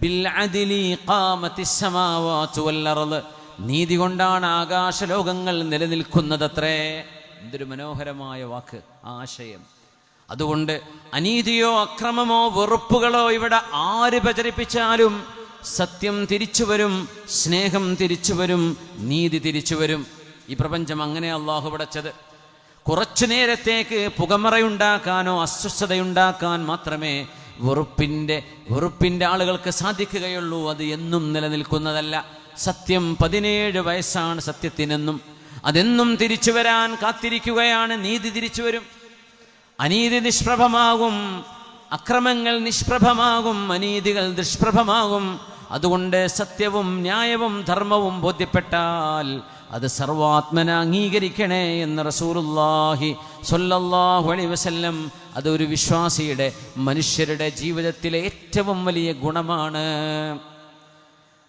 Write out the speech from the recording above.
Bill അദ്ലി ഖാമത്തിസ് സമാവാതു വൽ അർള്, നീതി കൊണ്ടാണ് ആകാശലോകങ്ങൾ നിലനിൽക്കുന്നതത്രേ. എന്തൊരു മനോഹരമായ വാക്ക്, ആശയം. അതുകൊണ്ട് അനീതിയോ അക്രമമോ വെറുപ്പുകളോ ഇവിടെ ആര് പ്രചരിപ്പിച്ചാലും സത്യം തിരിച്ചു വരും, സ്നേഹം തിരിച്ചു വരും, നീതി തിരിച്ചു വരും. ഈ പ്രപഞ്ചം അങ്ങനെ അള്ളാഹു പടച്ചത്. കുറച്ചു നേരത്തേക്ക് പുകമറയുണ്ടാക്കാനോ അസ്വസ്ഥതയുണ്ടാക്കാൻ മാത്രമേ വെറുപ്പിൻ്റെ ആളുകൾക്ക് സാധിക്കുകയുള്ളൂ. അത് എന്നും നിലനിൽക്കുന്നതല്ല. സത്യം 17 വയസ്സാണ് സത്യത്തിനെന്നും. അതെന്നും തിരിച്ചു വരാൻ കാത്തിരിക്കുകയാണ്. നീതി തിരിച്ചു വരും. അനീതി നിഷ്പ്രഭമാകും, അക്രമങ്ങൾ നിഷ്പ്രഭമാകും, അനീതികൾ ദുഷ്പ്രഭമാകും. അതുകൊണ്ട് സത്യവും ന്യായവും ധർമ്മവും ബോധ്യപ്പെട്ടാൽ അത് സർവാത്മന അംഗീകരിക്കണേ എന്ന് റസൂലുള്ളാഹി സ്വല്ലല്ലാഹു അലൈഹി വസല്ലം. അതൊരു വിശ്വാസിയുടെ, മനുഷ്യരുടെ ജീവിതത്തിലെ ഏറ്റവും വലിയ ഗുണമാണ്.